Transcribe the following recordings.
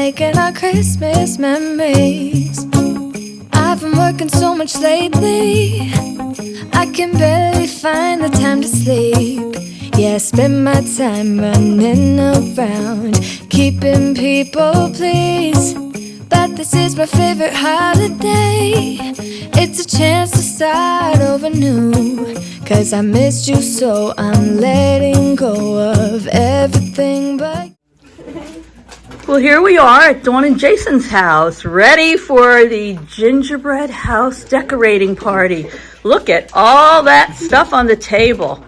making our Christmas memories. I've been working so much lately, I can barely find the time to sleep. Yeah, I spend my time running around, keeping people pleased. But this is my favorite holiday. It's a chance to start over new, 'cause I missed you so I'm letting go of everything but. Well, here we are at Dawn and Jason's house, ready for the gingerbread house decorating party. Look at all that stuff on the table.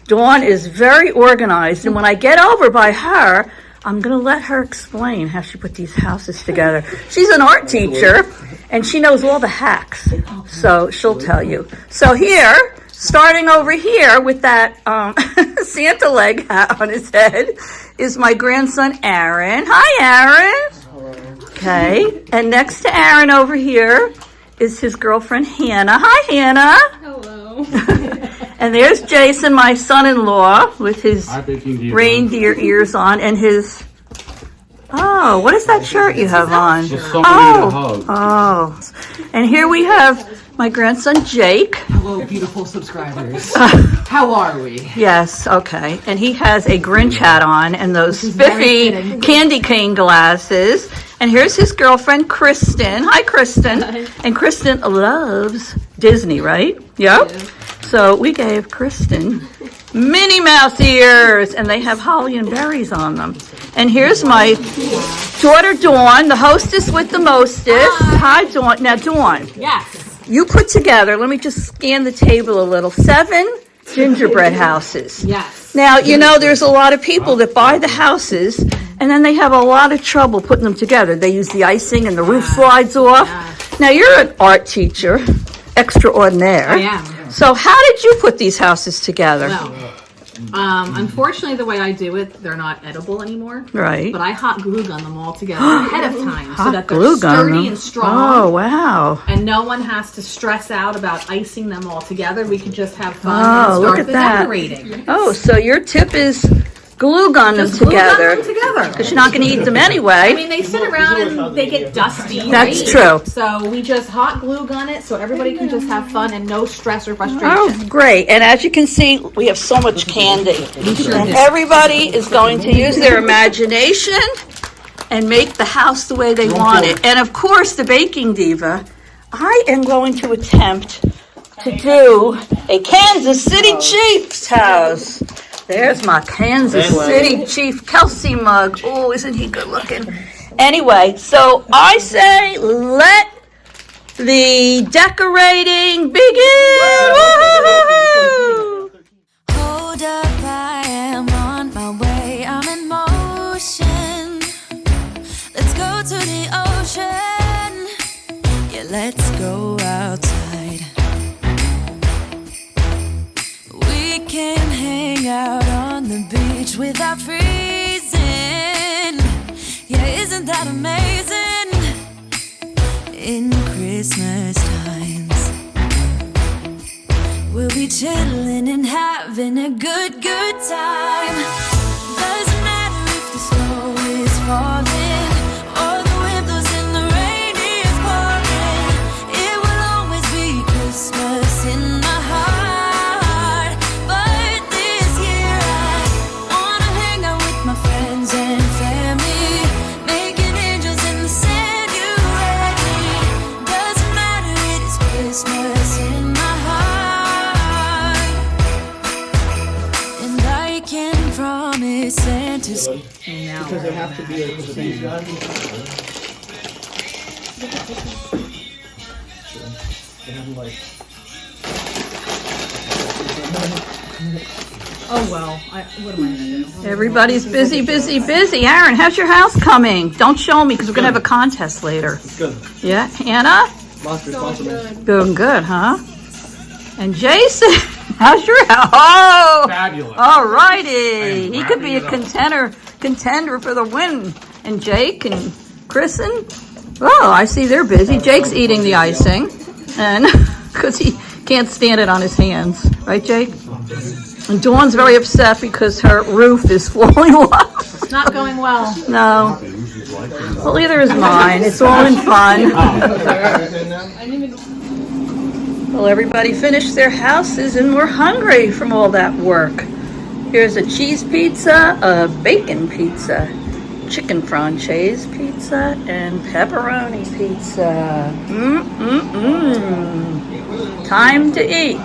Dawn is very organized, and when I get over by her, I'm going to let her explain how she put these houses together. She's an art teacher, and she knows all the hacks, so she'll tell you. So here, starting over here with that Santa leg hat on his head, is my grandson, Aaron. Hi, Aaron. Hello. Okay, and next to Aaron over here is his girlfriend, Hannah. Hi, Hannah. Hello. And there's Jason, my son-in-law, with his Baking Diva. reindeer ears on and his... Oh, what is that shirt you have on? Just somebody to hug. Oh. And here we have my grandson, Jake. Hello, beautiful subscribers. How are we? Yes, okay. And he has a Grinch hat on and those spiffy candy cane glasses. And here's his girlfriend, Kristen. Hi, Kristen. Hi. And Kristen loves Disney, right? Yep. Yeah. So we gave Kristen Minnie Mouse ears, and they have holly and berries on them. And here's my daughter, Dawn, the hostess with the mostest. Hi, Dawn. Now, Dawn. Yes. You put together, let me just scan the table a little, 7 gingerbread houses. Yes. Now, you know, there's a lot of people that buy the houses, and then they have a lot of trouble putting them together. They use the icing and the roof slides off. Now, you're an art teacher, extraordinaire. I am. So how did you put these houses together? Well, unfortunately, the way I do it, they're not edible anymore. Right. But I hot glue gun them all together ahead of time so that they're glue gun sturdy them. and strong. Oh, wow. And no one has to stress out about icing them all together. We could just have fun Oh, and look start at the that. decorating. Oh, so your tip is glue gun them Just glue gun together. them together. Because you're not going to eat them anyway. I mean, they sit around and they get dusty. That's right? true. So we just hot glue gun it so everybody can just have fun and no stress or frustration. Oh, great. And as you can see, we have so much candy. And everybody is going to use their imagination and make the house the way they want it. And of course, the Baking Diva, I am going to attempt to do a Kansas City Chiefs house. There's my Kansas City Chief Kelsey mug. Oh, isn't he good looking? Anyway, so I say let the decorating begin. Woo-hoo! Hold up, I am on my way, I'm in motion. Let's go to the ocean. Yeah, let's go outside. We can hang out on the beach without freezing. Yeah, isn't that amazing? In Christmas times, we'll be chilling and having a good time. Doesn't matter if the snow is falling or the wind blows and the rain is pouring. It will always be Christmas in my heart. But this year I wanna hang out with my friends and family, making angels in the sand. You ready? Doesn't matter, it is Christmas in my heart. And I can promise Santa's Because they have to be able to see. Oh, well, what am I going to do? Everybody's busy, busy, busy. Aaron, how's your house coming? Don't show me because we're going to have a contest later. It's good. Yeah, Hannah? Lots of responsibility. Doing good, huh? And Jason, how's your house? Oh, Fabulous. all righty. am He could be a wrapping it contender for the win. And Jake and Kristen? Oh, I see they're busy. Jake's eating the icing, and because he can't stand it on his hands. Right, Jake? And Dawn's very upset because her roof is falling off. It's not going well. No. Well, either is mine. It's all in fun. Well, everybody finished their houses and we're hungry from all that work. Here's a cheese pizza, a bacon pizza, chicken franchise pizza, and pepperoni pizza. Time to eat.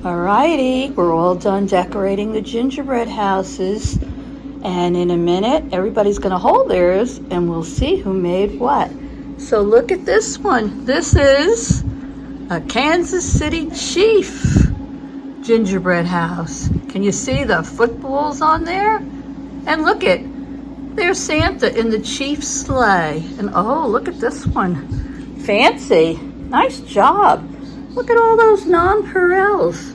Alrighty, we're all done decorating the gingerbread houses. And in a minute, everybody's gonna hold theirs and we'll see who made what. So look at this one. This is a Kansas City Chief gingerbread house. Can you see the footballs on there? And look at, there's Santa in the Chief's sleigh. And oh, look at this one. Fancy. Nice job. Look at all those nonpareils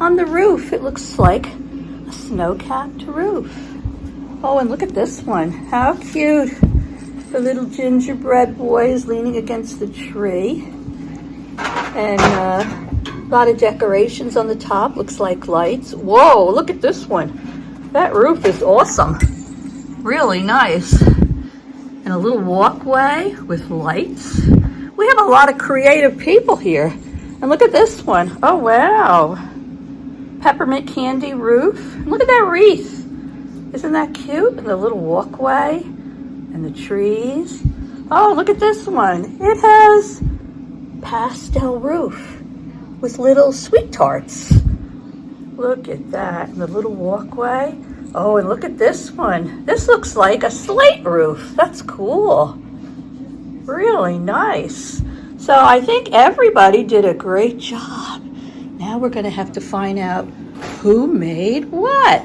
on the roof. It looks like a snow-capped roof. Oh, and look at this one. How cute. The little gingerbread boy is leaning against the tree. And a lot of decorations on the top. Looks like lights. Whoa, look at this one. That roof is awesome. Really nice. And a little walkway with lights. We have a lot of creative people here. And look at this one. Oh, wow. Peppermint candy roof. Look at that wreath. Isn't that cute? And the little walkway and the trees. Oh, look at this one. It has pastel roof with little sweet tarts. Look at that. And the little walkway. Oh, and look at this one. This looks like a slate roof. That's cool. Really nice. So I think everybody did a great job. Now we're going to have to find out who made what.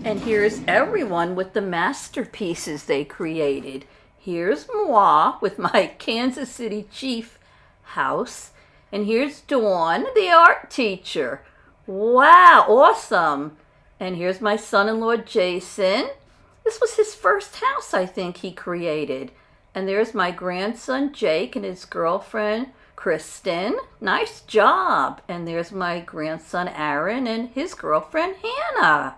And here's everyone with the masterpieces they created. Here's moi with my Kansas City Chief house. And here's Dawn, the art teacher. Wow, awesome. And here's my son-in-law, Jason. This was his first house, I think, he created. And there's my grandson, Jake, and his girlfriend, Kristen. Nice job. And there's my grandson, Aaron, and his girlfriend, Hannah.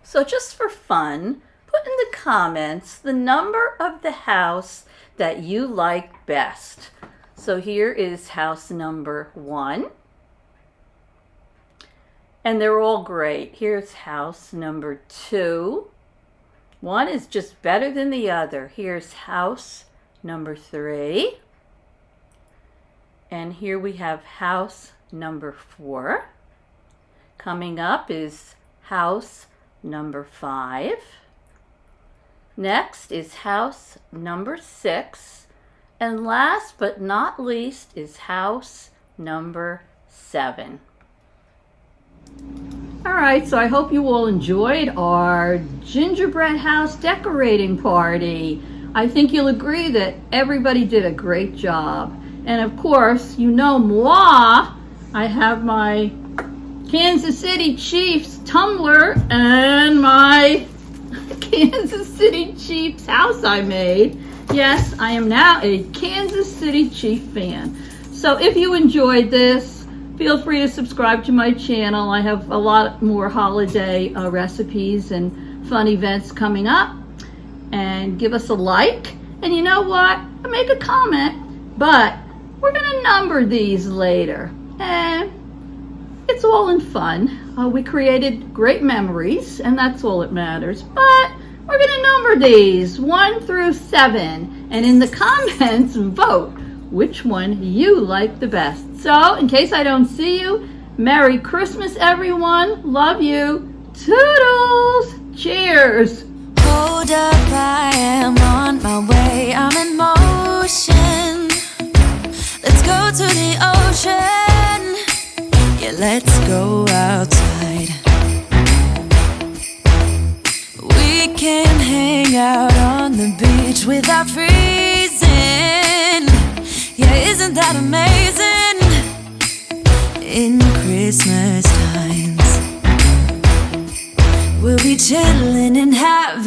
So just for fun, put in the comments the number of the house that you like best. So here is house number 1. And they're all great. Here's house number 2. One is just better than the other. Here's house number 3. And here we have house number 4. Coming up is house number 5. Next is house number 6. And last but not least is house number 7. All right, so I hope you all enjoyed our gingerbread house decorating party. I think you'll agree that everybody did a great job. And of course, you know moi, I have my Kansas City Chiefs tumbler and my Kansas City Chiefs house I made. Yes, I am now a Kansas City Chief fan. So if you enjoyed this, feel free to subscribe to my channel. I have a lot more holiday recipes and fun events coming up. And give us a like. And you know what? Make a comment. But we're going to number these later. And it's all in fun. We created great memories, and that's all that matters. But we're going to number these 1 through 7. And in the comments, vote which one you like the best. So, in case I don't see you, Merry Christmas, everyone. Love you. Toodles. Cheers. Hold up, I am on my way. I'm in motion. Let's go to the ocean. Yeah, let's go outside. We can hang out on the beach without freezing. Yeah, isn't that amazing? In Christmas times, we'll be chilling and having